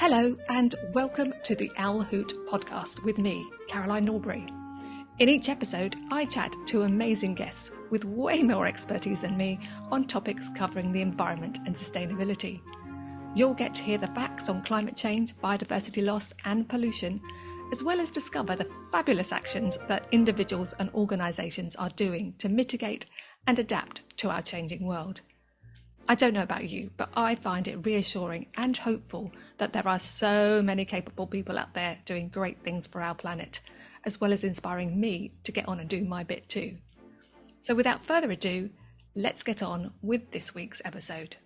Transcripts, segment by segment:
Hello and welcome to the Owl Hoot podcast with me, Caroline Norbury. In each episode, I chat to amazing guests with way more expertise than me on topics covering the environment and sustainability. You'll get to hear the facts on climate change, biodiversity loss and pollution, as well as discover the fabulous actions that individuals and organisations are doing to mitigate and adapt to our changing world. I don't know about you, but I find it reassuring and hopeful that there are so many capable people out there doing great things for our planet, as well as inspiring me to get on and do my bit too. So without further ado, let's get on with this week's episode.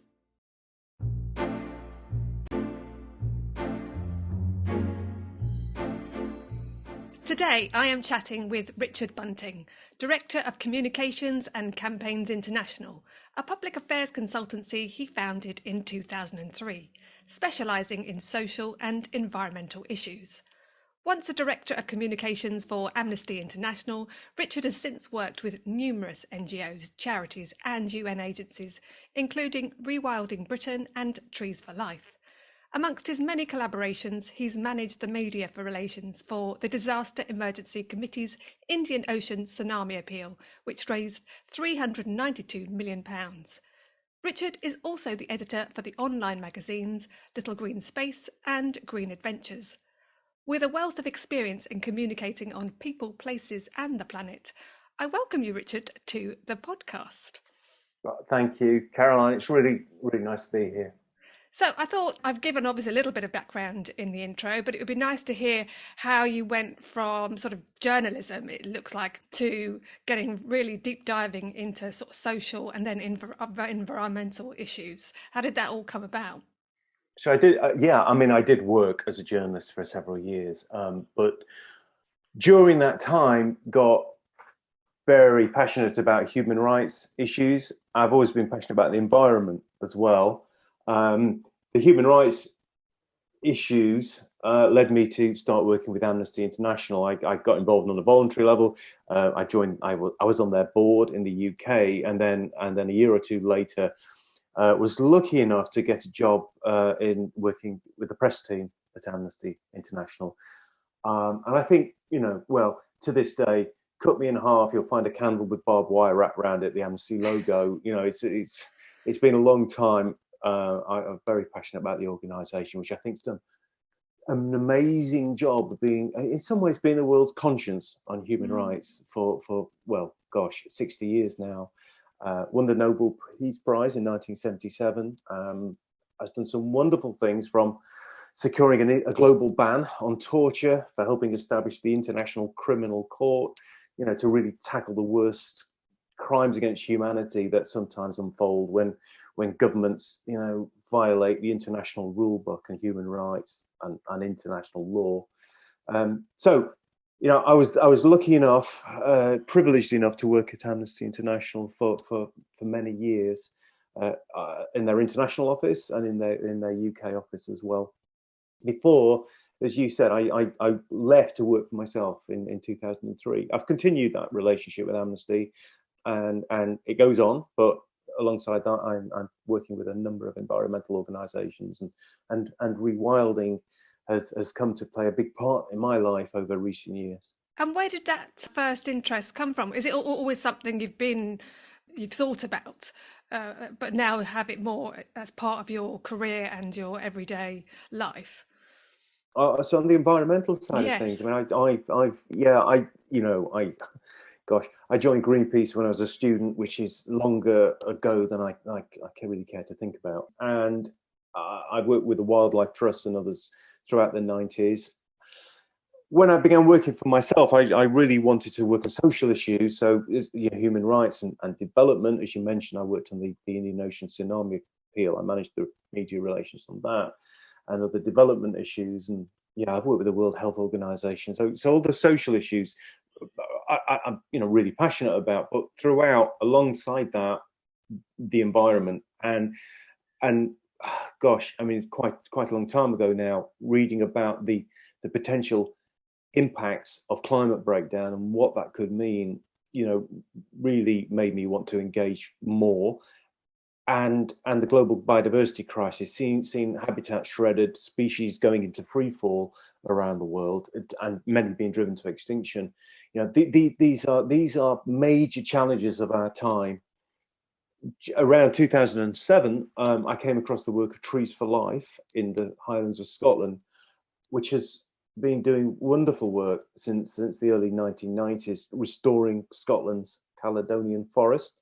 Today, I am chatting with Richard Bunting, Director of Communications and Campaigns International, a public affairs consultancy he founded in 2003, specialising in social and environmental issues. Once a Director of Communications for Amnesty International, Richard has since worked with numerous NGOs, charities and UN agencies, including Rewilding Britain and Trees for Life. Amongst his many collaborations, he's managed the media for relations for the Disaster Emergency Committee's Indian Ocean Tsunami Appeal, which raised £392 million. Richard is also the editor for the online magazines Little Green Space and Green Adventures. With a wealth of experience in communicating on people, places and the planet, I welcome you, Richard, to the podcast. Thank you, Caroline. It's really nice to be here. So I thought I've given obviously a little bit of background in the intro, but it would be nice to hear how you went from sort of journalism, it looks like, to getting really deep diving into sort of social and then environmental issues. How did that all come about? So I did, I did work as a journalist for several years, but during that time got very passionate about human rights issues. I've always been passionate about the environment as well. The human rights issues led me to start working with Amnesty International. I got involved on a voluntary level. I was on their board in the UK, and then a year or two later, was lucky enough to get a job in working with the press team at Amnesty International. And I think, to this day, cut me in half, you'll find a candle with barbed wire wrapped around it, the Amnesty logo. It's been a long time. I'm very passionate about the organisation, which I think has done an amazing job of being, in some ways, being the world's conscience on human rights for 60 years now. Won the Nobel Peace Prize in 1977. Has done some wonderful things, from securing a global ban on torture, for helping establish the International Criminal Court, to really tackle the worst crimes against humanity that sometimes unfold when governments, violate the international rule book and human rights and international law. I was lucky enough, privileged enough to work at Amnesty International for many years in their international office and in their UK office as well. Before, as you said, I left to work for myself in 2003. I've continued that relationship with Amnesty, and it goes on, but alongside that, I'm working with a number of environmental organisations, and Rewilding has come to play a big part in my life over recent years. And where did that first interest come from? Is it always something you've thought about, but now have it more as part of your career and your everyday life? So on the environmental side of things, I joined Greenpeace when I was a student, which is longer ago than I really care to think about. And I worked with the Wildlife Trust and others throughout the 90s. When I began working for myself, I really wanted to work on social issues. So human rights and development, as you mentioned, I worked on the Indian Ocean Tsunami Appeal. I managed the media relations on that and other development issues. And I've worked with the World Health Organization. So all the social issues I'm really passionate about, but throughout, alongside that, the environment and quite a long time ago now, reading about the potential impacts of climate breakdown and what that could mean, really made me want to engage more and the global biodiversity crisis, seeing habitat shredded, species going into free fall around the world, and many being driven to extinction. These are major challenges of our time. Around 2007, I came across the work of Trees for Life in the Highlands of Scotland, which has been doing wonderful work since the early 1990s, restoring Scotland's Caledonian forest.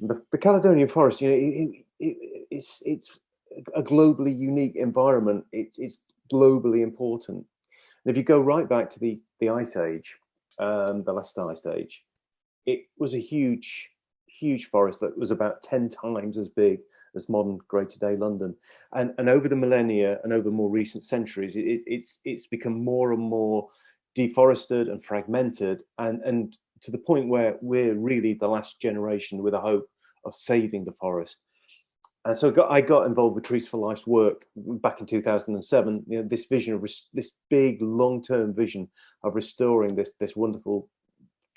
The Caledonian forest, it's a globally unique environment. It's globally important. And if you go right back to the Ice Age, the last Ice Age, it was a huge forest that was about 10 times as big as modern Greater Day London. And over the millennia and over more recent centuries, it's become more and more deforested and fragmented, and to the point where we're really the last generation with a hope of saving the forest. And so I got involved with Trees for Life's work back in 2007. This vision of this big long-term vision of restoring this wonderful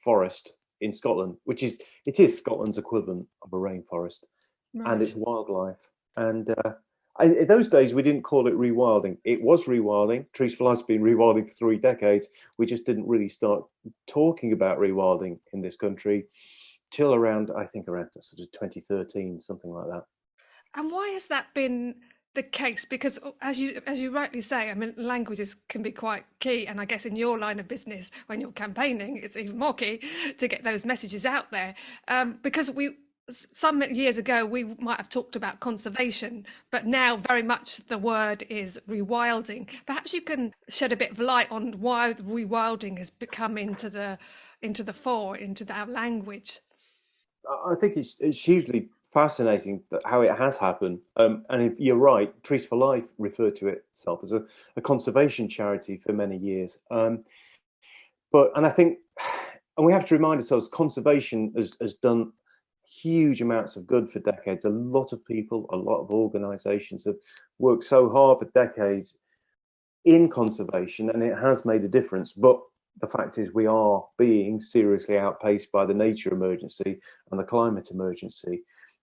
forest in Scotland, it is Scotland's equivalent of a rainforest, Right. and its wildlife. And in those days, we didn't call it rewilding. It was rewilding. Trees for Life's been rewilding for 3 decades. We just didn't really start talking about rewilding in this country till around sort of 2013, something like that. And why has that been the case? Because as you rightly say, I mean, languages can be quite key, and I guess in your line of business, when you're campaigning, it's even more key to get those messages out there. Because some years ago we might have talked about conservation, but now very much the word is rewilding. Perhaps you can shed a bit of light on why rewilding has become into the fore, into our language. I think it's hugely fascinating how it has happened. And if you're right, Trees for Life referred to itself as a conservation charity for many years. And I think, and we have to remind ourselves, conservation has done huge amounts of good for decades. A lot of people, a lot of organisations have worked so hard for decades in conservation, and it has made a difference. But the fact is, we are being seriously outpaced by the nature emergency and the climate emergency,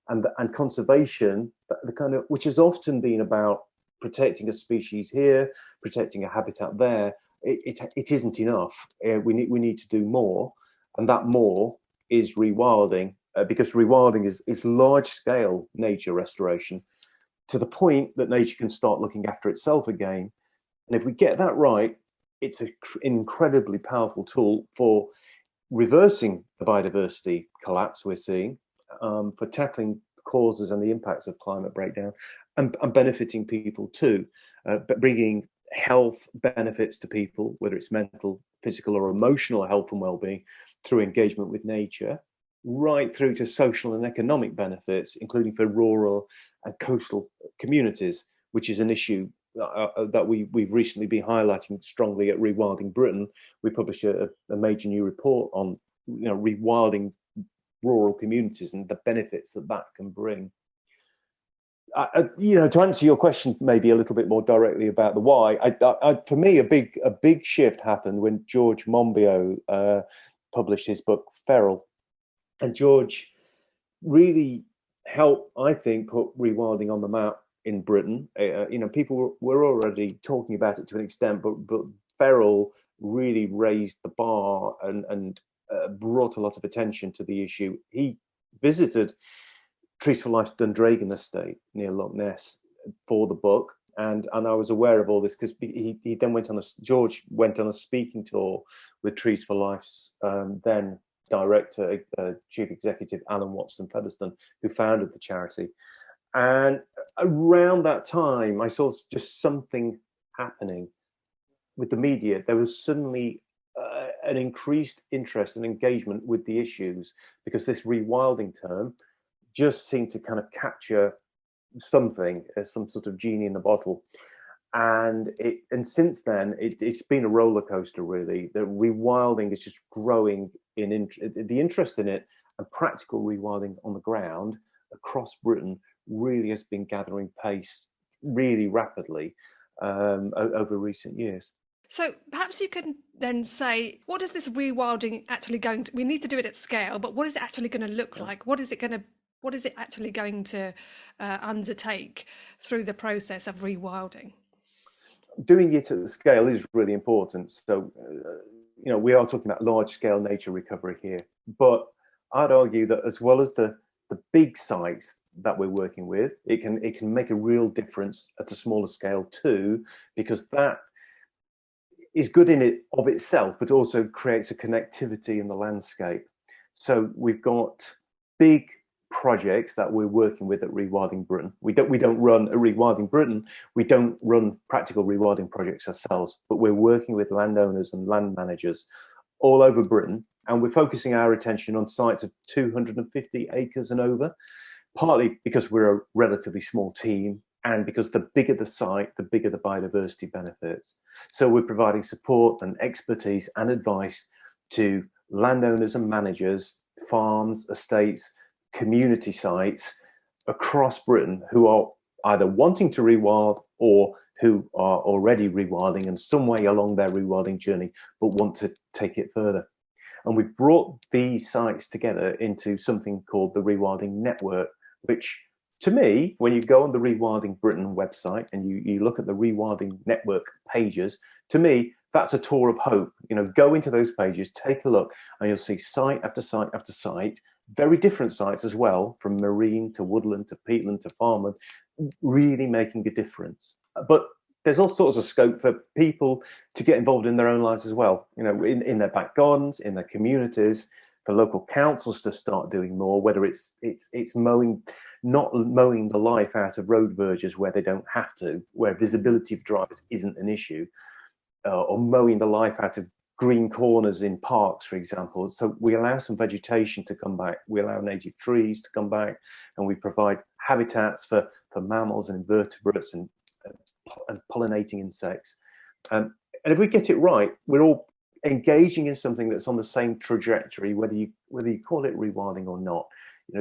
and conservation, the kind of, which has often been about protecting a species here, protecting a habitat there. It isn't enough. We need to do more, and that more is rewilding, because rewilding is large scale nature restoration to the point that nature can start looking after itself again. And if we get that right, it's an incredibly powerful tool for reversing the biodiversity collapse we're seeing, for tackling the causes and the impacts of climate breakdown, and benefiting people too, but bringing health benefits to people, whether it's mental, physical, or emotional health and well-being through engagement with nature, right through to social and economic benefits, including for rural and coastal communities, which is an issue that we've recently been highlighting strongly at Rewilding Britain. We published a major new report on rewilding rural communities and the benefits that can bring. To answer your question maybe a little bit more directly about the why, for me a big shift happened when George Monbiot published his book Feral, and George really helped, I think, put rewilding on the map in Britain. People were already talking about it to an extent, but Feral really raised the bar and brought a lot of attention to the issue. He visited Trees for Life's Dundragon estate near Loch Ness for the book, and I was aware of all this because he then George went on a speaking tour with Trees for Life's then director, chief executive Alan Watson Featherstone, who founded the charity. And around that time, I saw just something happening with the media. There was suddenly an increased interest and engagement with the issues, because this rewilding term just seemed to kind of capture something, some sort of genie in the bottle. And since then, it's been a roller coaster, really. The rewilding is just growing the interest in it, and practical rewilding on the ground across Britain really has been gathering pace really rapidly over recent years. So perhaps you can then say, what is this rewilding actually we need to do it at scale, but what is it actually going to look like? What is it going to What is it actually going to undertake through the process of rewilding? Doing it at the scale is really important. So, we are talking about large scale nature recovery here, but I'd argue that as well as the big sites that we're working with, it can make a real difference at a smaller scale too, because that is good in it of itself, but also creates a connectivity in the landscape. So we've got big projects that we're working with at Rewilding Britain. We don't run a Rewilding Britain. We don't run practical rewilding projects ourselves, but we're working with landowners and land managers all over Britain, and we're focusing our attention on sites of 250 acres and over, partly because we're a relatively small team, and because the bigger the site, the bigger the biodiversity benefits. So we're providing support and expertise and advice to landowners and managers, farms, estates, community sites across Britain who are either wanting to rewild or who are already rewilding and some way along their rewilding journey, but want to take it further. And we've brought these sites together into something called the Rewilding Network, which to me, when you go on the Rewilding Britain website and you look at the Rewilding Network pages, to me, that's a tour of hope. Go into those pages, take a look, and you'll see site after site after site, very different sites as well, from marine to woodland to peatland to farmland, really making a difference. But there's all sorts of scope for people to get involved in their own lives as well, in their back gardens, in their communities, for local councils to start doing more, whether it's not mowing the life out of road verges where they don't have to, where visibility of drivers isn't an issue, or mowing the life out of green corners in parks, for example. So we allow some vegetation to come back, we allow native trees to come back, and we provide habitats for mammals and invertebrates and pollinating insects. And if we get it right, we're all engaging in something that's on the same trajectory, whether you call it rewilding or not.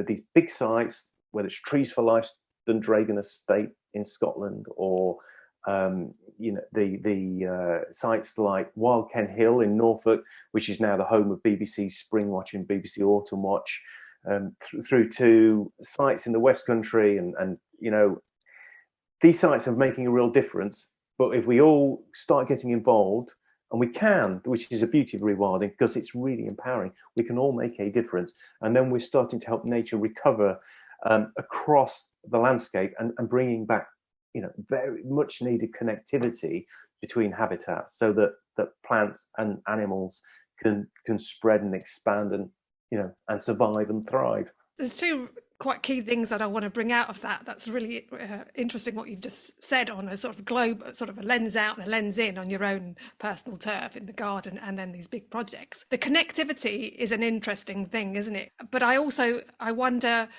These big sites, whether it's Trees for Life, Dundragon Estate in Scotland, or the sites like Wild Ken Hill in Norfolk, which is now the home of BBC Spring Watch and BBC Autumn Watch, through to sites in the West Country, and these sites are making a real difference. But if we all start getting involved, and we can, which is a beauty of rewilding, because it's really empowering, we can all make a difference. And then we're starting to help nature recover across the landscape and bringing back, very much needed connectivity between habitats, so that plants and animals can spread and expand and survive and thrive. There's two quite key things that I want to bring out of that. That's really interesting what you've just said on a sort of globe, sort of a lens out and a lens in on your own personal turf in the garden, and then these big projects. The connectivity is an interesting thing, isn't it? But I wonder,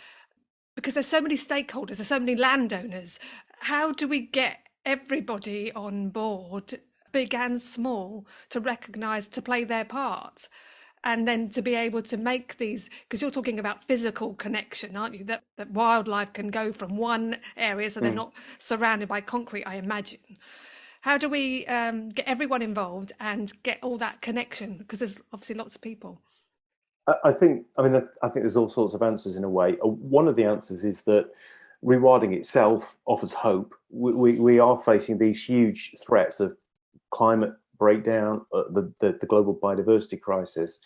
because there's so many stakeholders, there's so many landowners, how do we get everybody on board, big and small, to recognise, to play their part? And then to be able to make these, because you're talking about physical connection, aren't you? That wildlife can go from one area, so they're not surrounded by concrete, I imagine. How do we get everyone involved and get all that connection? Because there's obviously lots of people. I think there's all sorts of answers in a way. One of the answers is that rewilding itself offers hope. We are facing these huge threats of climate breakdown, the global biodiversity crisis,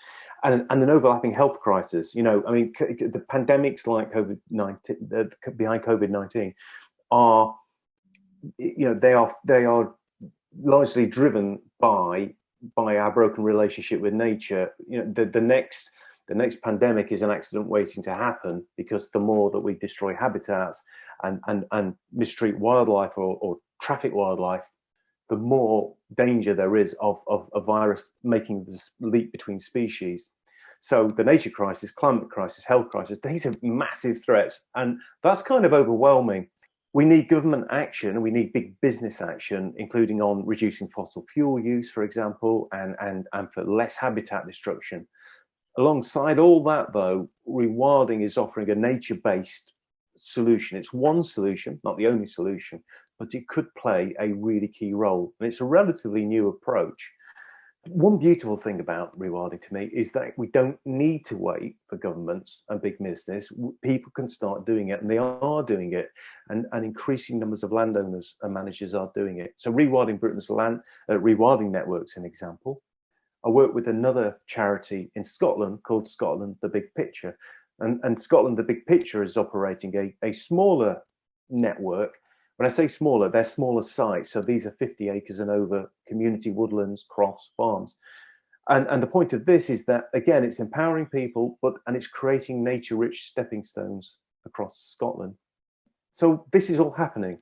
and an overlapping health crisis. The pandemics like COVID-19, behind COVID-19, are they are largely driven by our broken relationship with nature. The next pandemic is an accident waiting to happen, because the more that we destroy habitats and mistreat wildlife or traffic wildlife, the more danger there is of a virus making this leap between species. So the nature crisis, climate crisis, health crisis, these are massive threats, and that's kind of overwhelming. We need government action, and we need big business action, including on reducing fossil fuel use, for example, and for less habitat destruction. Alongside all that, though, rewilding is offering a nature-based solution. It's one solution, not the only solution, but it could play a really key role. And it's a relatively new approach. one beautiful thing about rewilding to me is that we don't need to wait for governments and big business. People can start doing it, and they are doing it, and increasing numbers of landowners and managers are doing it. So Rewilding Britain's rewilding network's an example. I work with another charity in Scotland called Scotland The Big Picture, and Scotland The Big Picture is operating a smaller network. When I say smaller, they're smaller sites. So these are 50 acres and over community woodlands, crofts, farms. And the point of this is that, again, it's empowering people, and it's creating nature-rich stepping stones across Scotland. So this is all happening.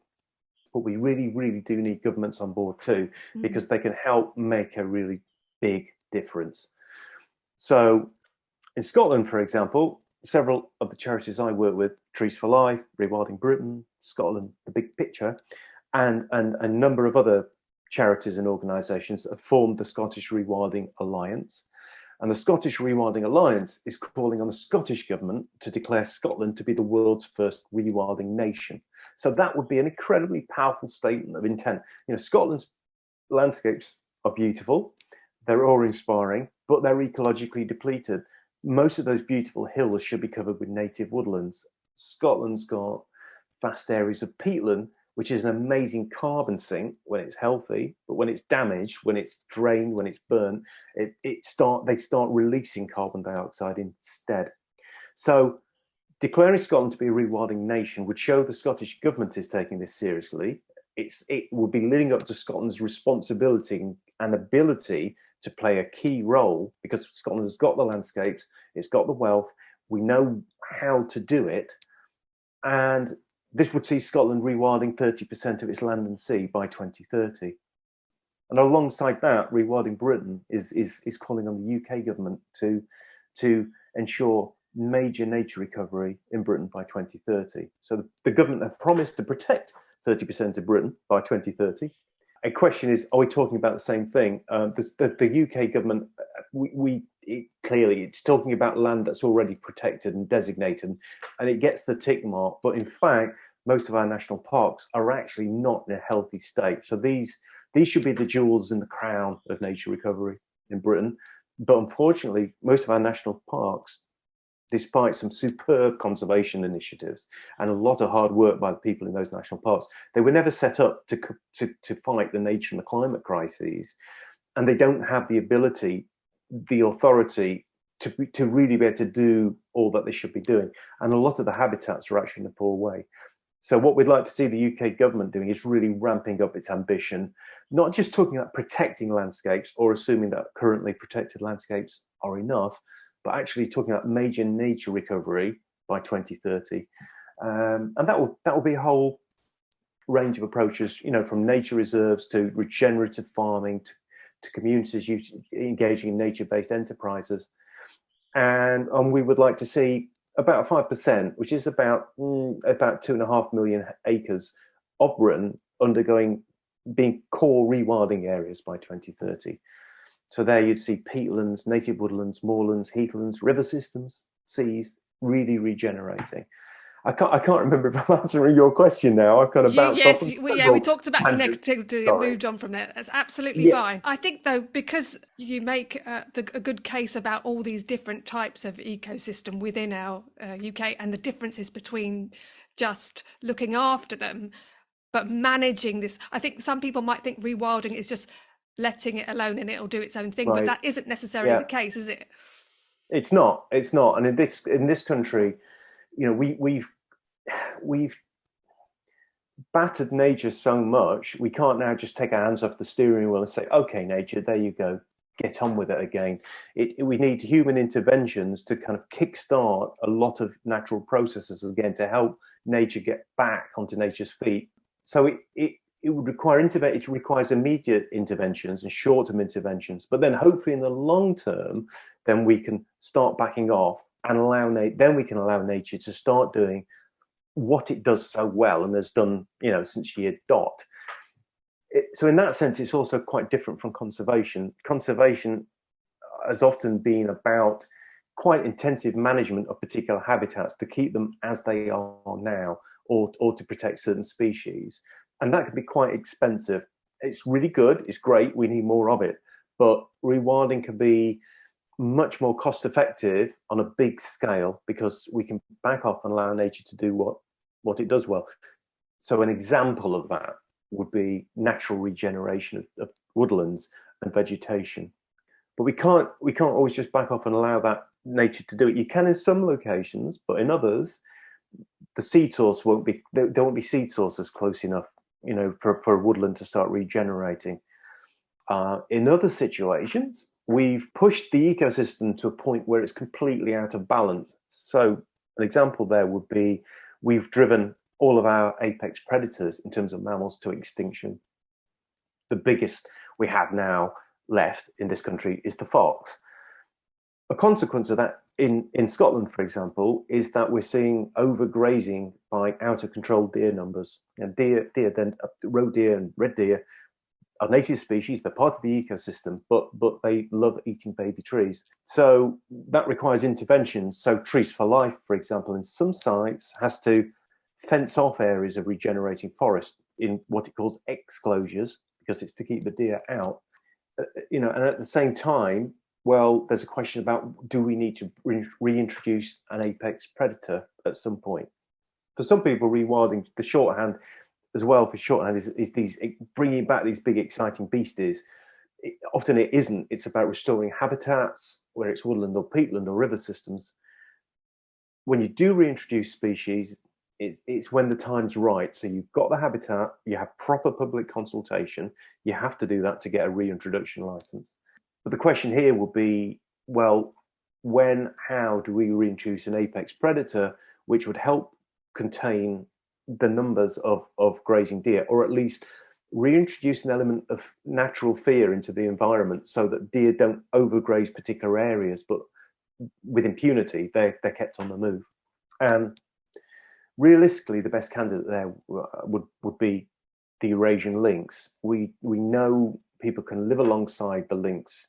But we really, really do need governments on board too, because they can help make a really big difference. So in Scotland, for example, several of the charities I work with, Trees for Life, Rewilding Britain, Scotland, The Big Picture, and a number of other charities and organisations have formed the Scottish Rewilding Alliance. And the Scottish Rewilding Alliance is calling on the Scottish Government to declare Scotland to be the world's first rewilding nation. So that would be an incredibly powerful statement of intent. Scotland's landscapes are beautiful, they're awe-inspiring, but they're ecologically depleted. Most of those beautiful hills should be covered with native woodlands. Scotland's got vast areas of peatland, which is an amazing carbon sink when it's healthy, but when it's damaged, when it's drained, when it's burnt, they start releasing carbon dioxide instead. So declaring Scotland to be a rewilding nation would show the Scottish Government is taking this seriously. It would be living up to Scotland's responsibility and ability to play a key role, because Scotland has got the landscapes, it's got the wealth, we know how to do it, and this would see Scotland rewilding 30% of its land and sea by 2030. And alongside that, Rewilding Britain is calling on the UK government to ensure major nature recovery in Britain by 2030. So the government have promised to protect 30% of Britain by 2030. A question is, are we talking about the same thing? The UK government, clearly, it's talking about land that's already protected and designated, and it gets the tick mark. But in fact, most of our national parks are actually not in a healthy state. So these should be the jewels in the crown of nature recovery in Britain. But unfortunately, most of our national parks, despite some superb conservation initiatives and a lot of hard work by the people in those national parks, they were never set up to fight the nature and the climate crises. And they don't have the ability, the authority to really be able to do all that they should be doing. And a lot of the habitats are actually in a poor way. So what we'd like to see the UK government doing is really ramping up its ambition, not just talking about protecting landscapes or assuming that currently protected landscapes are enough, but actually talking about major nature recovery by 2030. And that will be a whole range of approaches, from nature reserves to regenerative farming to communities engaging in nature-based enterprises. And we would like to see about 5%, which is about 2.5 million acres of Britain being core rewilding areas by 2030. So there you'd see peatlands, native woodlands, moorlands, heathlands, river systems, seas really regenerating. I can't remember if I'm answering your question now. I've kind of bounced off. We talked about connectivity and moved on from there. That's absolutely fine. I think, though, because you make a good case about all these different types of ecosystem within our UK and the differences between just looking after them, but managing this. I think some people might think rewilding is just letting it alone and it'll do its own thing, but that isn't necessarily the case, is it? It's not. And in this country, we've battered nature so much, we can't now just take our hands off the steering wheel and say, okay, nature, there you go, get on with it again. We need human interventions to kind of kickstart a lot of natural processes again to help nature get back onto nature's feet. So it would require it requires immediate interventions and short-term interventions, but then hopefully in the long term, then we can start backing off and then we can allow nature to start doing what it does so well and has done, since year dot. So in that sense, it's also quite different from conservation. Conservation has often been about quite intensive management of particular habitats to keep them as they are now, or to protect certain species. And that can be quite expensive. It's really good. It's great. We need more of it. but rewilding can be much more cost effective on a big scale because we can back off and allow nature to do what it does well. So an example of that would be natural regeneration of woodlands and vegetation. But we can't always just back off and allow that nature to do it. You can in some locations, but in others, the seed source there won't be seed sources close enough, for a woodland to start regenerating. In other situations, we've pushed the ecosystem to a point where it's completely out of balance. So an example there would be we've driven all of our apex predators in terms of mammals to extinction. The biggest we have now left in this country is the fox. A consequence of that in Scotland, for example, is that we're seeing overgrazing by out of control deer numbers. And roe deer and red deer are native species, they're part of the ecosystem, but they love eating baby trees. So that requires interventions. So Trees for Life, for example, in some sites has to fence off areas of regenerating forest in what it calls exclosures, because it's to keep the deer out. And at the same time, well, there's a question about, do we need to reintroduce an apex predator at some point? For some people, rewilding, the shorthand as well for shorthand is these bringing back these big exciting beasties. Often it isn't. It's about restoring habitats, whether it's woodland or peatland or river systems. When you do reintroduce species, it's when the time's right. So you've got the habitat, you have proper public consultation. You have to do that to get a reintroduction license. But the question here will be, well, how do we reintroduce an apex predator which would help contain the numbers of grazing deer, or at least reintroduce an element of natural fear into the environment so that deer don't overgraze particular areas, but with impunity, they're kept on the move. And realistically, the best candidate there would be the Eurasian lynx. We know people can live alongside the lynx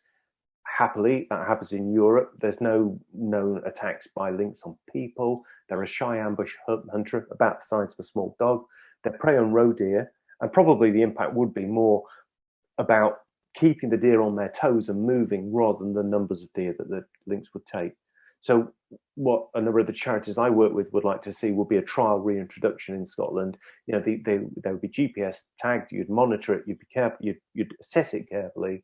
happily. That happens in Europe. There's no known attacks by lynx on people. They're a shy ambush hunter, about the size of a small dog. They prey on roe deer, and probably the impact would be more about keeping the deer on their toes and moving rather than the numbers of deer that the lynx would take. So what a number of the charities I work with would like to see would be a trial reintroduction in Scotland. They would be GPS tagged, you'd monitor it, you'd be careful, you'd assess it carefully,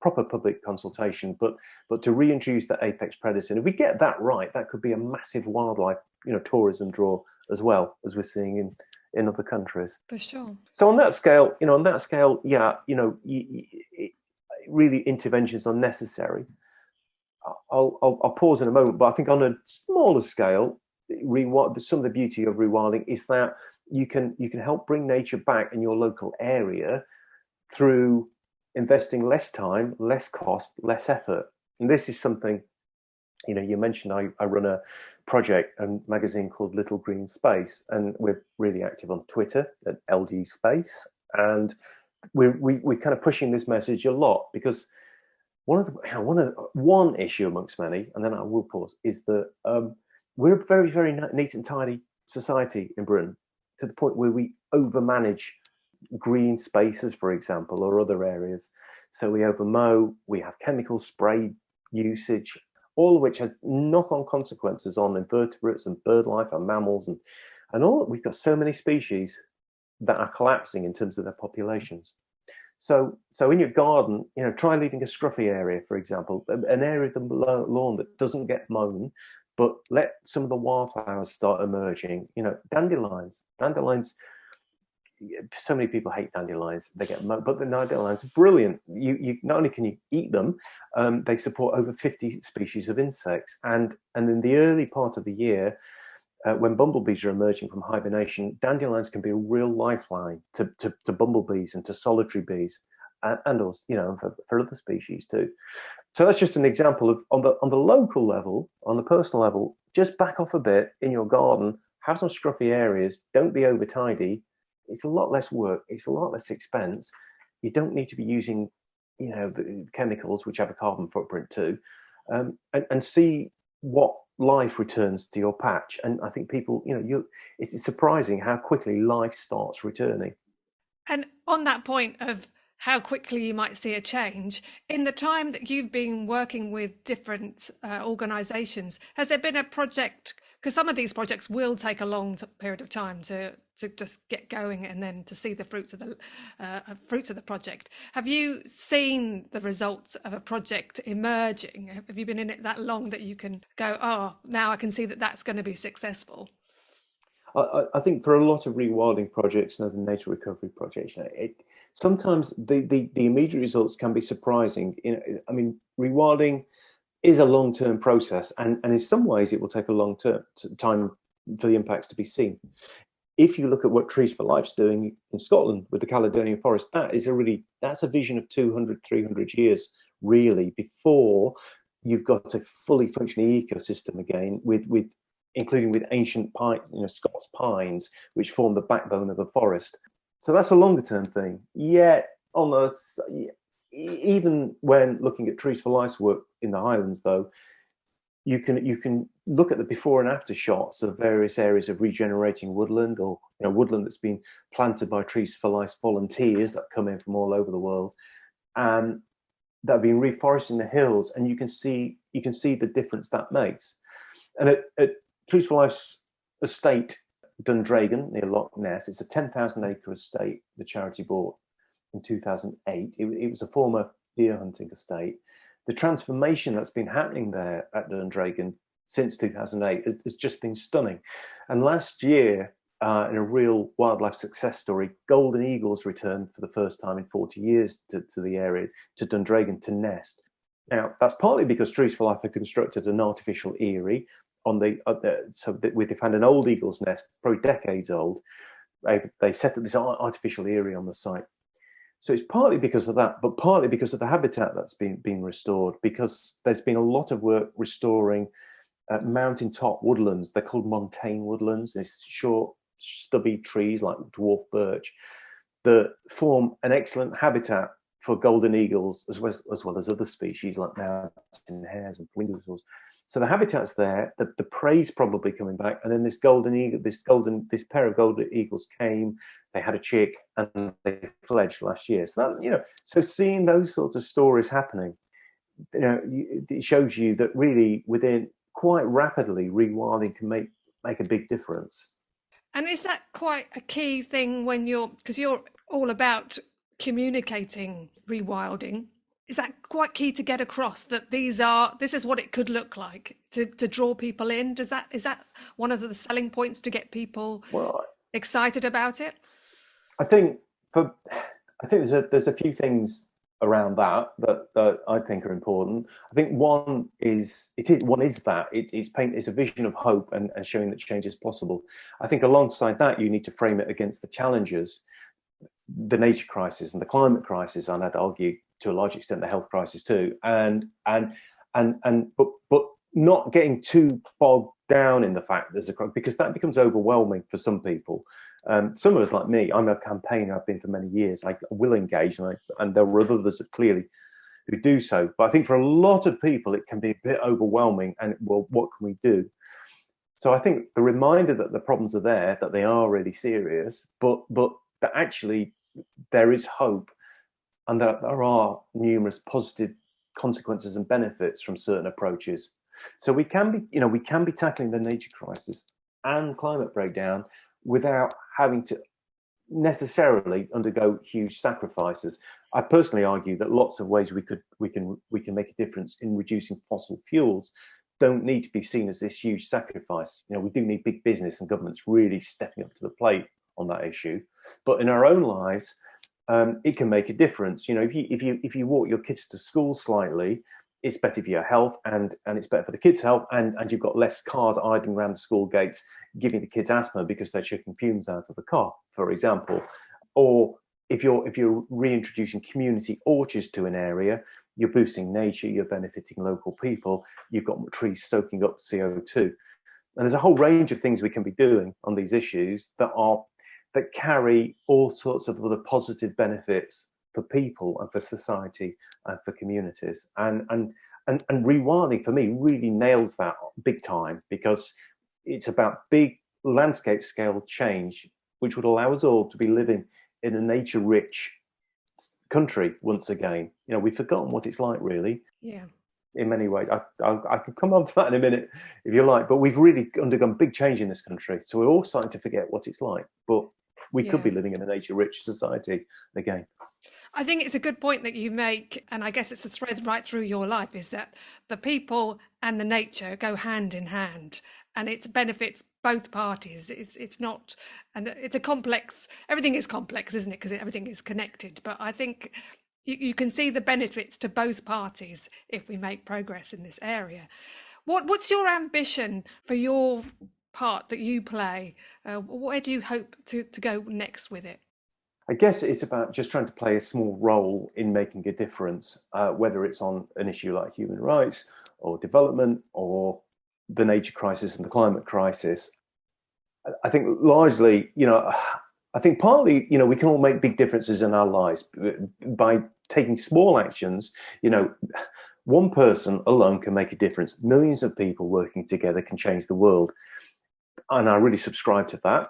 proper public consultation, but to reintroduce that apex predator. And if we get that right, that could be a massive wildlife, tourism draw as well, as we're seeing in other countries. For sure. So on that scale, really interventions are necessary. I'll pause in a moment, but I think on a smaller scale, some of the beauty of rewilding is that you can help bring nature back in your local area through investing less time, less cost, less effort. And this is something, you mentioned I run a project and magazine called Little Green Space, and we're really active on Twitter at LG Space, and we're kind of pushing this message a lot, because one issue amongst many, and then I will pause, is that we're a very, very neat and tidy society in Britain, to the point where we overmanage green spaces, for example, or other areas. So we overmow, we have chemical spray usage, all of which has knock-on consequences on invertebrates and bird life and mammals, and all. We've got so many species that are collapsing in terms of their populations. So in your garden, try leaving a scruffy area, for example, an area of the lawn that doesn't get mown, but let some of the wildflowers start emerging. Dandelions. So many people hate dandelions. They get mowed, but the dandelions are brilliant. You not only can you eat them, they support over 50 species of insects. And in the early part of the year, when bumblebees are emerging from hibernation, dandelions can be a real lifeline to bumblebees and to solitary bees, and also for other species too. So that's just an example of on the local level, on the personal level. Just back off a bit in your garden, have some scruffy areas. Don't be over tidy. It's a lot less work. It's a lot less expense. You don't need to be using, the chemicals which have a carbon footprint too, and see what life returns to your patch. And I think people, it's surprising how quickly life starts returning. And on that point of how quickly you might see a change. In the time that you've been working with different organisations, has there been a project? Because some of these projects will take a long period of time to just get going and then to see the fruits of the project. Have you seen the results of a project emerging? Have you been in it that long that you can go, oh, now I can see that that's going to be successful? I think for a lot of rewilding projects and other nature recovery projects, sometimes the immediate results can be surprising. I mean, rewilding is a long-term process, and in some ways it will take a long time for the impacts to be seen. If you look at what Trees for Life's doing in Scotland with the Caledonian Forest, that's a vision of 200, 300 years, really, before you've got a fully functioning ecosystem again, with including with ancient pine, Scots pines, which form the backbone of the forest. So that's a longer term thing. Yet, even when looking at Trees for Life's work in the Highlands, though, you can look at the before and after shots of various areas of regenerating woodland, or woodland that's been planted by Trees for Life's volunteers that come in from all over the world, and that have been reforesting the hills, and you can see the difference that makes. And at Trees for Life's estate, Dundragon, near Loch Ness, it's a 10,000 acre estate the charity bought in 2008. It was a former deer hunting estate. The transformation that's been happening there at Dundragon since 2008 has just been stunning. And last year, in a real wildlife success story, golden eagles returned for the first time in 40 years to the area, to Dundragon, to nest. Now, that's partly because Trees for Life have constructed an artificial eyrie so that they found an old eagle's nest, probably decades old. They set up this artificial eyrie on the site. So it's partly because of that, but partly because of the habitat that's been restored, because there's been a lot of work restoring mountaintop woodlands. They're called montane woodlands. These short, stubby trees like dwarf birch that form an excellent habitat for golden eagles, as well as other species like mountain hares and windwhistles. So the habitat's there, the prey's probably coming back, and then this pair of golden eagles came, they had a chick, and they fledged last year. So that, so seeing those sorts of stories happening, it shows you that really within quite rapidly, rewilding can make a big difference. And is that quite a key thing because you're all about communicating rewilding? Is that quite key to get across that this is what it could look like to draw people in? Is that one of the selling points to get people excited about it? I think there's a few things around that I think are important. I think one is that it's a vision of hope and showing that change is possible. I think alongside that, you need to frame it against the challenges, the nature crisis and the climate crisis, and I'd argue to a large extent the health crisis too, but not getting too bogged down in the fact there's because that becomes overwhelming for some people. Some of us, like me, I'm a campaigner, I've been for many years, I will engage, and there were others that clearly who do so, but I think for a lot of people it can be a bit overwhelming, and well, what can we do? So I think the reminder that the problems are there, that they are really serious, but that actually there is hope, and that there are numerous positive consequences and benefits from certain approaches. So we can be tackling the nature crisis and climate breakdown without having to necessarily undergo huge sacrifices. I personally argue that lots of ways we can make a difference in reducing fossil fuels don't need to be seen as this huge sacrifice. We do need big business and governments really stepping up to the plate on that issue. But in our own lives, it can make a difference. If you walk your kids to school slightly, it's better for your health, and it's better for the kids' health, and you've got less cars idling around the school gates, giving the kids asthma because they're chucking fumes out of the car, for example. Or if you're reintroducing community orchards to an area, you're boosting nature, you're benefiting local people, you've got trees soaking up CO2. And there's a whole range of things we can be doing on these issues that carry all sorts of other positive benefits for people and for society and for communities. And rewilding for me really nails that big time, because it's about big landscape scale change, which would allow us all to be living in a nature rich country once again. We've forgotten what it's like, really, Yeah. in many ways. I can come on to that in a minute if you like, but we've really undergone big change in this country. So we're all starting to forget what it's like, but we could Yeah. be living in a nature-rich society again. I think it's a good point that you make, and I guess it's a thread right through your life, is that the people and the nature go hand in hand, and it benefits both parties. It's not, and it's a complex. Everything is complex, isn't it? Because everything is connected. But I think you can see the benefits to both parties if we make progress in this area. What's your ambition for your part that you play? Where do you hope to go next with it? I guess it's about just trying to play a small role in making a difference, whether it's on an issue like human rights or development or the nature crisis and the climate crisis. I think largely, I think partly, we can all make big differences in our lives by taking small actions. One person alone can make a difference. Millions of people working together can change the world. And I really subscribe to that.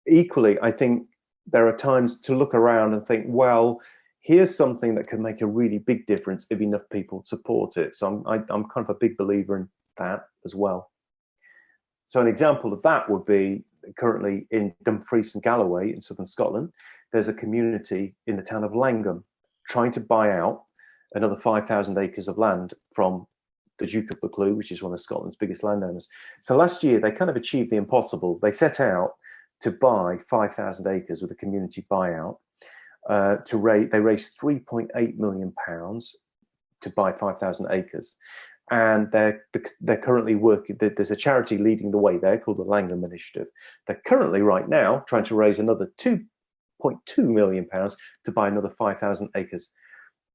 Equally, I think there are times to look around and think, well, here's something that can make a really big difference if enough people support it. So I'm kind of a big believer in that as well. So an example of that would be currently in Dumfries and Galloway in southern Scotland. There's a community in the town of Langham trying to buy out another 5,000 acres of land from the Duke of Buccleuch, which is one of Scotland's biggest landowners. So last year, they kind of achieved the impossible. They set out to buy 5,000 acres with a community buyout. They raised £3.8 million to buy 5,000 acres. And they're currently working. There's a charity leading the way there called the Langham Initiative. They're currently right now trying to raise another £2.2 million to buy another 5,000 acres.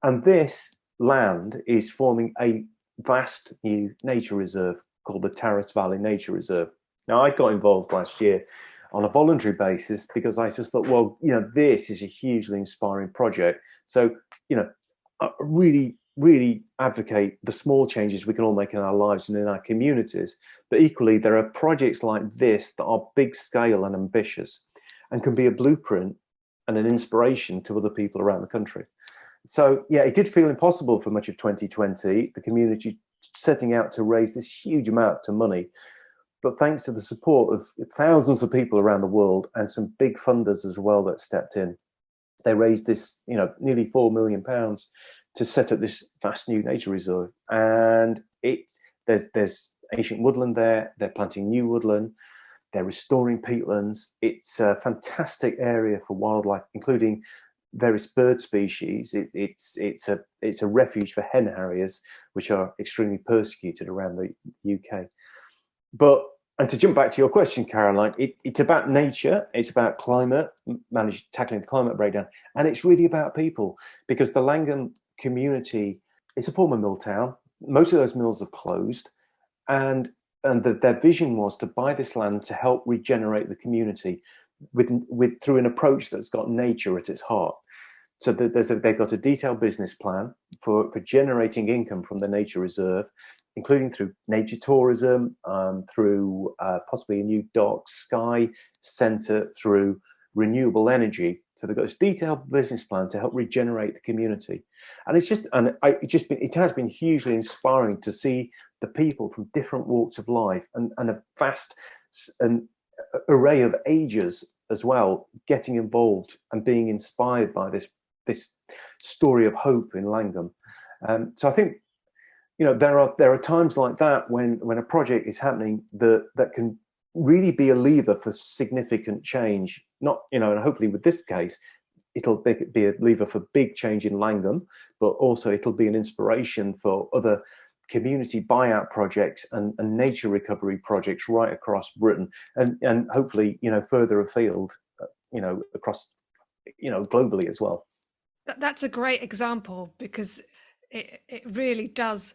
And this land is forming a vast new nature reserve called the Tarras Valley Nature Reserve. Now, I got involved last year on a voluntary basis because I just thought, well, this is a hugely inspiring project. So, I really advocate the small changes we can all make in our lives and in our communities. But equally, there are projects like this that are big scale and ambitious and can be a blueprint and an inspiration to other people around the country. So, yeah, it did feel impossible for much of 2020, the community setting out to raise this huge amount of money. But thanks to the support of thousands of people around the world and some big funders as well that stepped in, they raised this, nearly £4 million to set up this vast new nature reserve. And there's ancient woodland there. They're planting new woodland. They're restoring peatlands. It's a fantastic area for wildlife, including various bird species. It's a refuge for hen harriers, which are extremely persecuted around the UK. And to jump back to your question, Caroline, it's about nature, it's about climate, tackling the climate breakdown, and it's really about people, because the Langham community is a former mill town. Most of those mills have closed, and their vision was to buy this land to help regenerate the community through an approach that's got nature at its heart. So they've got a detailed business plan for generating income from the nature reserve, including through nature tourism, through possibly a new dark sky centre, through renewable energy. So they've got this detailed business plan to help regenerate the community. And it has been hugely inspiring to see the people from different walks of life and a vast array of ages as well getting involved and being inspired by this story of hope in Langham. So I think there are times like that when a project is happening that can really be a lever for significant change. Not and hopefully with this case it'll be a lever for big change in Langham, but also it'll be an inspiration for other community buyout projects and nature recovery projects right across Britain, and hopefully further afield, across globally as well. That's a great example, because it really does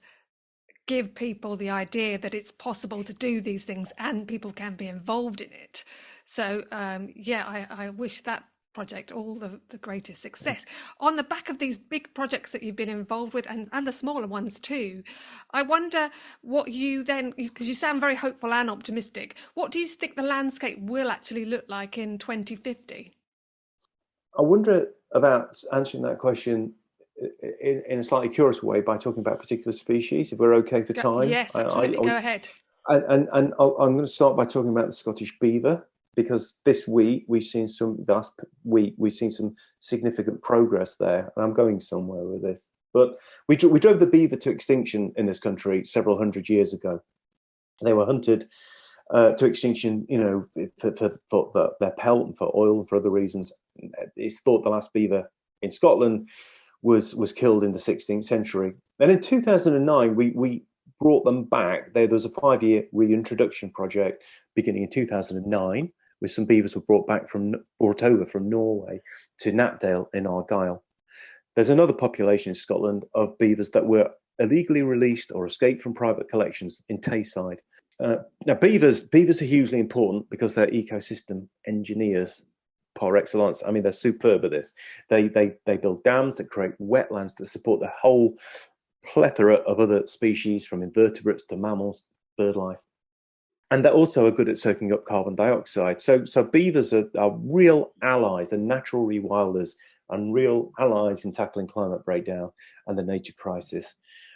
give people the idea that it's possible to do these things and people can be involved in it. So I wish that project all the greatest success. On the back of these big projects that you've been involved with, and the smaller ones too, I wonder what you then, because you sound very hopeful and optimistic, what do you think the landscape will actually look like in 2050? I wonder about answering that question in a slightly curious way by talking about particular species, if we're okay for time. Yes, absolutely. Go ahead. And I'm going to start by talking about the Scottish beaver, because this week last week we've seen some significant progress there, and I'm going somewhere with this. But we drove the beaver to extinction in this country several hundred years ago. They were hunted to extinction, for their pelt and for oil and for other reasons. It's thought the last beaver in Scotland was killed in the 16th century. And in 2009, we brought them back. There was a 5-year reintroduction project beginning in 2009, where some beavers were brought over from Norway to Knapdale in Argyll. There's another population in Scotland of beavers that were illegally released or escaped from private collections in Tayside. Now, beavers are hugely important because they're ecosystem engineers par excellence. I mean, they're superb at this. They build dams that create wetlands that support the whole plethora of other species, from invertebrates to mammals, bird life. And they're also good at soaking up carbon dioxide. So beavers are real allies, and natural rewilders, and real allies in tackling climate breakdown and the nature crisis.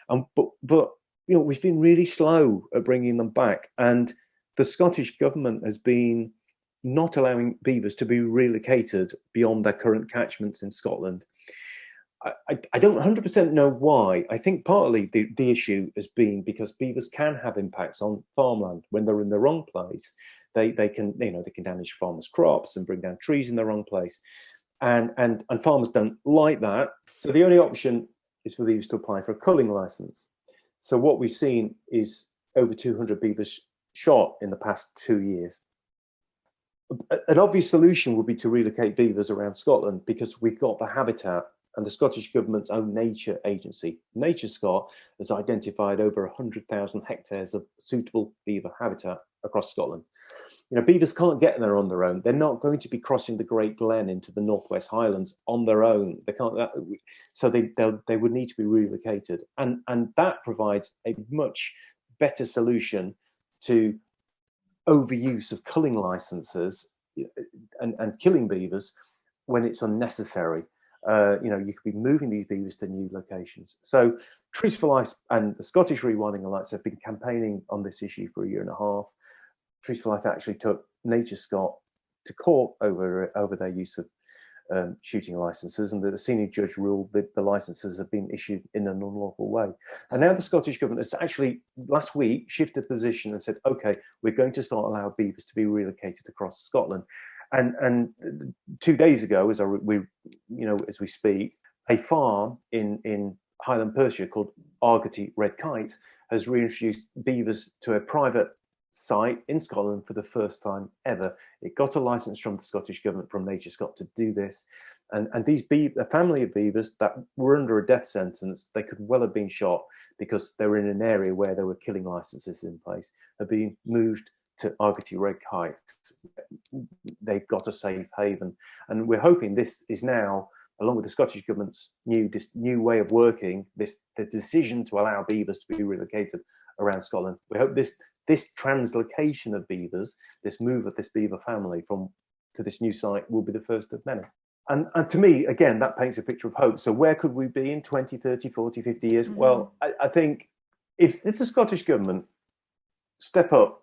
But we've been really slow at bringing them back, and the Scottish government has been not allowing beavers to be relocated beyond their current catchments in Scotland. I don't 100% know why. I think partly the issue has been because beavers can have impacts on farmland when they're in the wrong place. They can damage farmers' crops and bring down trees in the wrong place, and farmers don't like that. So the only option is for beavers to apply for a culling license. So what we've seen is over 200 beavers shot in the past 2 years. An obvious solution would be to relocate beavers around Scotland, because we've got the habitat, and the Scottish Government's own nature agency, NatureScot, has identified over 100,000 hectares of suitable beaver habitat across Scotland. Beavers can't get there on their own. They're not going to be crossing the Great Glen into the Northwest Highlands on their own. They can't. So they would need to be relocated, and that provides a much better solution to overuse of culling licenses and killing beavers when it's unnecessary. You could be moving these beavers to new locations. So Trees for Life and the Scottish Rewilding Alliance have been campaigning on this issue for a year and a half. Trees for Life actually took NatureScot to court over their use of shooting licenses, and the senior judge ruled that the licenses have been issued in an unlawful way. And now the Scottish Government has actually last week shifted position and said, okay, we're going to start allowing beavers to be relocated across Scotland. And 2 days ago, as we speak, a farm in Highland Perthshire called Argety Red Kite has reintroduced beavers to a private site in Scotland for the first time ever. It got a license from the Scottish Government, from NatureScot, to do this. And a family of beavers that were under a death sentence, they could well have been shot because they were in an area where there were killing licenses in place, have been moved to Argety Red Kite. They've got a safe haven. And we're hoping this is now, along with the Scottish Government's new way of working, the decision to allow beavers to be relocated around Scotland. We hope this translocation of beavers, this move of this beaver family to this new site, will be the first of many. And to me, again, that paints a picture of hope. So where could we be in 20, 30, 40, 50 years? Mm-hmm. Well, I think if the Scottish Government step up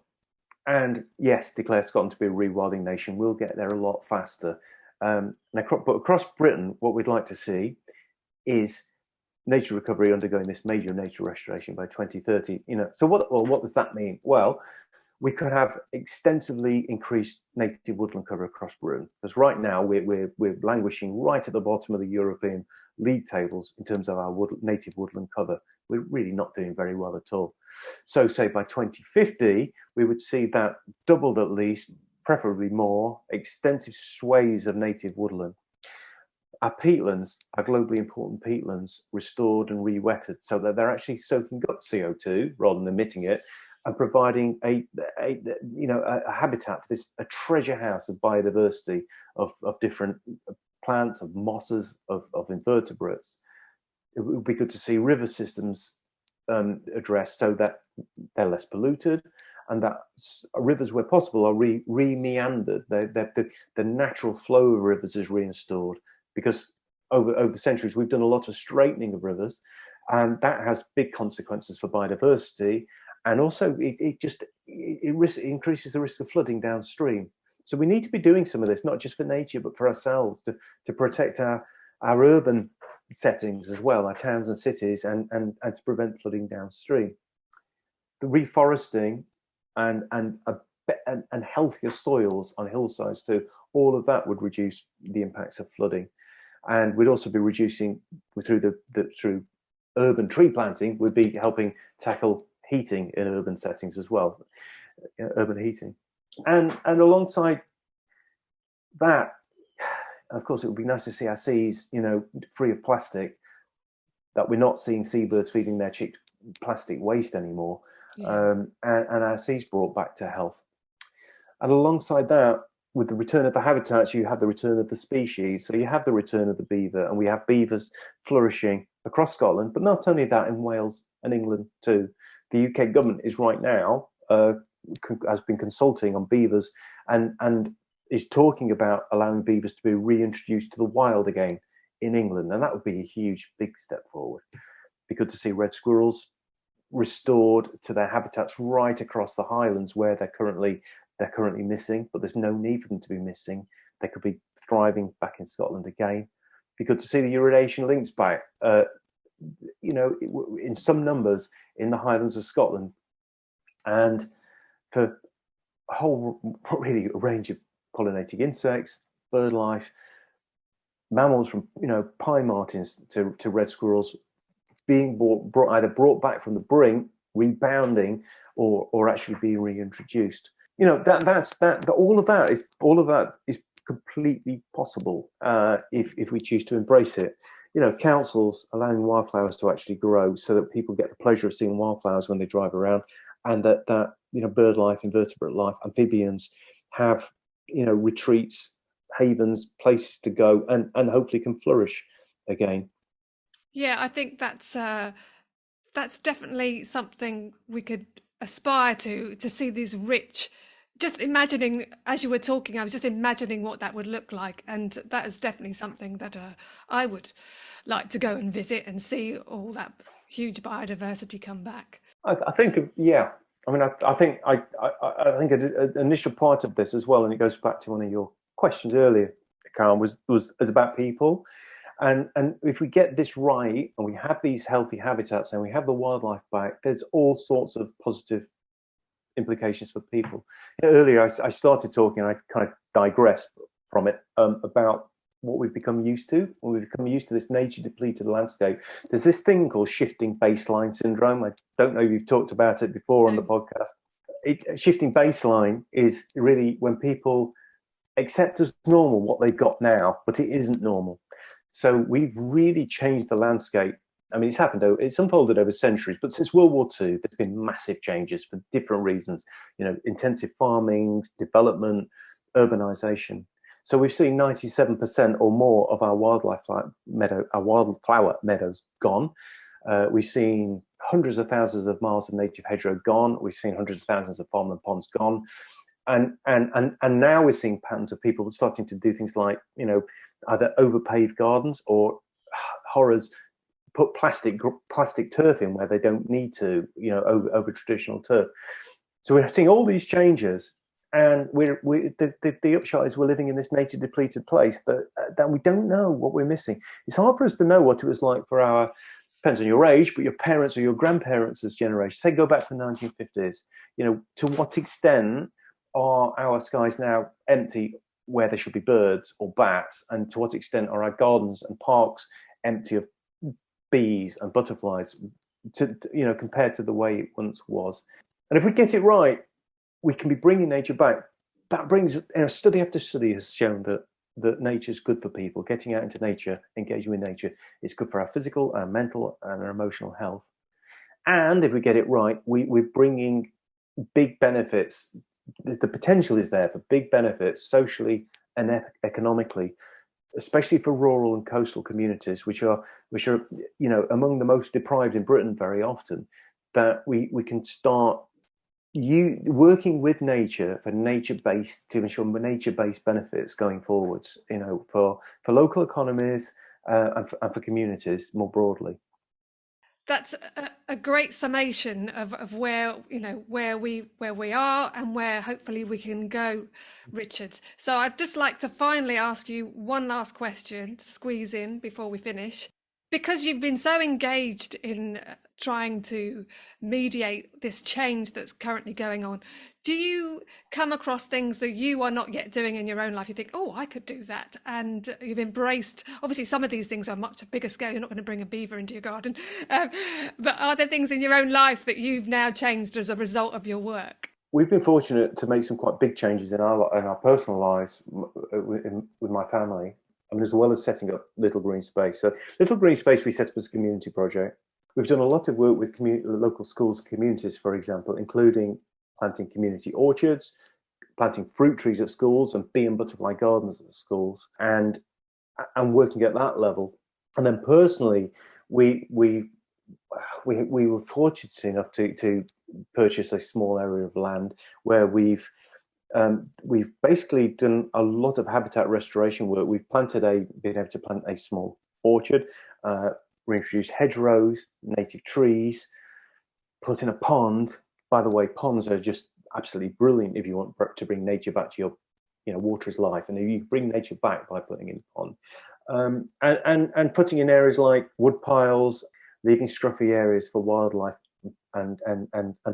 and, yes, declare Scotland to be a rewilding nation, we'll get there a lot faster. But across Britain, what we'd like to see is nature recovery undergoing this major nature restoration by 2030. So what does that mean? Well, we could have extensively increased native woodland cover across Britain, because right now we're languishing right at the bottom of the European league tables in terms of our native woodland cover. We're really not doing very well at all. So say by 2050, we would see that doubled at least, preferably more, extensive swathes of native woodland. Our peatlands, our globally important peatlands, restored and re-wetted so that they're actually soaking up CO2 rather than emitting it, and providing a habitat for a treasure house of biodiversity of different plants, of mosses, of invertebrates. It would be good to see river systems addressed so that they're less polluted, and that rivers, where possible, are re-meandered. The natural flow of rivers is restored, because over the centuries, we've done a lot of straightening of rivers, and that has big consequences for biodiversity. And also, it increases the risk of flooding downstream. So we need to be doing some of this, not just for nature, but for ourselves, to protect our urban settings as well, our towns and cities, and to prevent flooding downstream. The reforesting and healthier soils on hillsides too, all of that would reduce the impacts of flooding. And we'd also be reducing through through urban tree planting, would be helping tackle heating in urban settings as well, urban heating. And alongside that, of course, it would be nice to see our seas, free of plastic, that we're not seeing seabirds feeding their chicks plastic waste anymore, and our seas brought back to health. And alongside that, with the return of the habitats, you have the return of the species. So you have the return of the beaver, and we have beavers flourishing across Scotland, but not only that, in Wales and England too. The UK government is right now, has been consulting on beavers and is talking about allowing beavers to be reintroduced to the wild again in England. And that would be a huge, big step forward. It'd be good to see red squirrels restored to their habitats right across the Highlands where they're currently missing, but there's no need for them to be missing. They could be thriving back in Scotland again. It'd be good to see the urination lynx back, in some numbers in the Highlands of Scotland, and for a whole really a range of pollinating insects, bird life, mammals from pine martens to red squirrels being brought back from the brink, rebounding, or actually being reintroduced. All of that is completely possible if we choose to embrace it. Councils allowing wildflowers to actually grow so that people get the pleasure of seeing wildflowers when they drive around, and that bird life, invertebrate life, amphibians have retreats, havens, places to go, and hopefully can flourish again. Yeah, I think that's definitely something we could aspire to see these rich. Just imagining, as you were talking, I was just imagining what that would look like, and that is definitely something that I would like to go and visit and see all that huge biodiversity come back. I think an initial part of this as well, and it goes back to one of your questions earlier, Karen, was about people, and if we get this right and we have these healthy habitats and we have the wildlife back, there's all sorts of positive implications for people. Earlier, I started talking, and I kind of digressed from it, about what we've become used to. When we've become used to this nature-depleted landscape, there's this thing called shifting baseline syndrome. I don't know if you've talked about it before on the podcast. Shifting baseline is really when people accept as normal what they've got now, but it isn't normal. So we've really changed the landscape. I mean, it's unfolded over centuries, but since World War II, there's been massive changes for different reasons, intensive farming, development, urbanization. So we've seen 97% or more of our wildflower meadows gone. We've seen hundreds of thousands of miles of native hedgerow gone. We've seen hundreds of thousands of farmland ponds gone. And now we're seeing patterns of people starting to do things like, either overpaved gardens or horrors, put plastic turf in where they don't need to, over traditional turf. So we're seeing all these changes, and the upshot is we're living in this nature depleted place that we don't know what we're missing. It's hard for us to know what it was like for depends on your age, but your parents or your grandparents' generation, say go back to the 1950s, to what extent are our skies now empty where there should be birds or bats, and to what extent are our gardens and parks empty of bees and butterflies, compared to the way it once was. And if we get it right, we can be bringing nature back. That brings, study after study has shown that nature is good for people. Getting out into nature, engaging with nature, is good for our physical, our mental, and our emotional health. And if we get it right, we're bringing big benefits. The potential is there for big benefits socially and economically, especially for rural and coastal communities, which are among the most deprived in Britain very often. That we can start working with nature to ensure nature-based benefits going forwards. For local economies, and for communities more broadly. That's a great summation of where where we are and where hopefully we can go, Richard. So I'd just like to finally ask you one last question to squeeze in before we finish. Because you've been so engaged in trying to mediate this change that's currently going on, do you come across things that you are not yet doing in your own life? You think, oh, I could do that. And you've embraced, obviously, some of these things are much a bigger scale. You're not going to bring a beaver into your garden. But are there things in your own life that you've now changed as a result of your work? We've been fortunate to make some quite big changes in our personal lives with my family. I mean, as well as setting up Little Green Space. So Little Green Space we set up as a community project. We've done a lot of work with local schools and communities, for example, including planting community orchards, planting fruit trees at schools and bee and butterfly gardens at schools, and working at that level. And then personally, we were fortunate enough to purchase a small area of land where we've basically done a lot of habitat restoration work. We've been able to plant a small orchard, reintroduce hedgerows, native trees, put in a pond. By the way, ponds are just absolutely brilliant if you want to bring nature back to your, water is life, and you bring nature back by putting in a pond, and putting in areas like wood piles, leaving scruffy areas for wildlife, and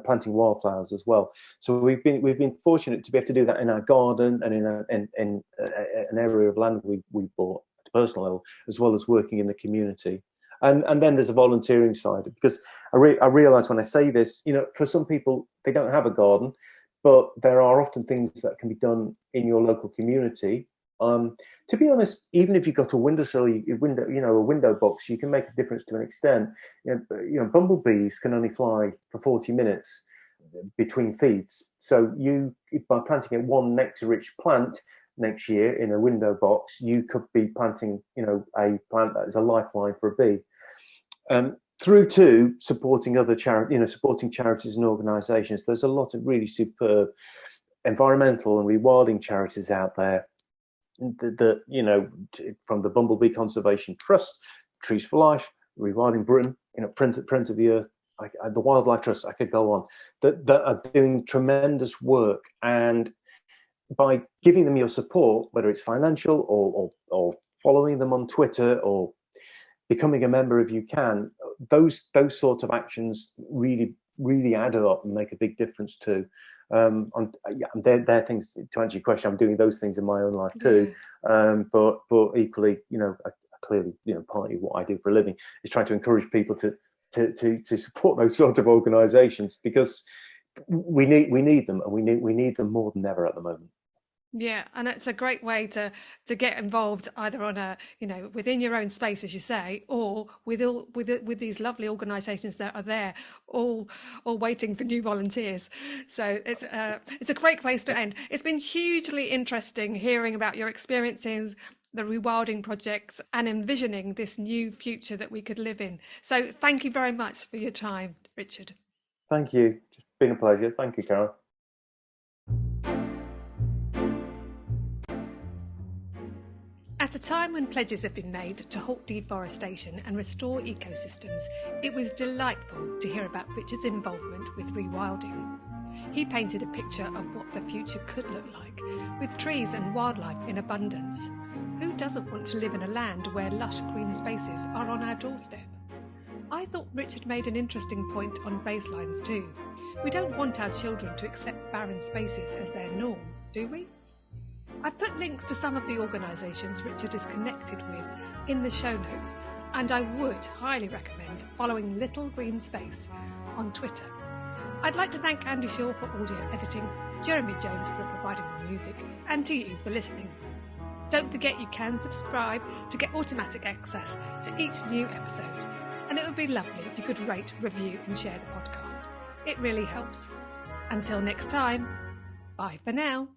planting wildflowers as well. So we've been fortunate to be able to do that in our garden and in an area of land we bought at a personal level, as well as working in the community. And then there's a volunteering side, because I realise when I say this, for some people they don't have a garden, but there are often things that can be done in your local community. To be honest, even if you've got a windowsill, a window box, you can make a difference to an extent. Bumblebees can only fly for 40 minutes between feeds. So by planting one nectar-rich plant next year in a window box, you could be planting, a plant that is a lifeline for a bee. Through to supporting other supporting charities and organisations. There's a lot of really superb environmental and rewilding charities out there. From the Bumblebee Conservation Trust, Trees for Life, Rewilding Britain, Friends of the Earth, the Wildlife Trust. I could go on. That are doing tremendous work, and by giving them your support, whether it's financial or following them on Twitter or becoming a member if you can, those sorts of actions really add up and make a big difference too. They're things, to answer your question, I'm doing those things in my own life too. But equally, clearly, partly what I do for a living is trying to encourage people to support those sort of organisations, because we need them, and we need them more than ever at the moment. Yeah, and it's a great way to get involved, either on a within your own space, as you say, or with these lovely organisations that are there, all waiting for new volunteers. So it's a great place to end. It's been hugely interesting hearing about your experiences, the rewilding projects, and envisioning this new future that we could live in. So thank you very much for your time, Richard. Thank you. It's been a pleasure. Thank you, Carol. At a time when pledges have been made to halt deforestation and restore ecosystems, it was delightful to hear about Richard's involvement with rewilding. He painted a picture of what the future could look like, with trees and wildlife in abundance. Who doesn't want to live in a land where lush green spaces are on our doorstep? I thought Richard made an interesting point on baselines too. We don't want our children to accept barren spaces as their norm, do we? I've put links to some of the organisations Richard is connected with in the show notes, and I would highly recommend following Little Green Space on Twitter. I'd like to thank Andy Shaw for audio editing, Jeremy Jones for providing the music, and to you for listening. Don't forget you can subscribe to get automatic access to each new episode, and it would be lovely if you could rate, review and share the podcast. It really helps. Until next time, bye for now.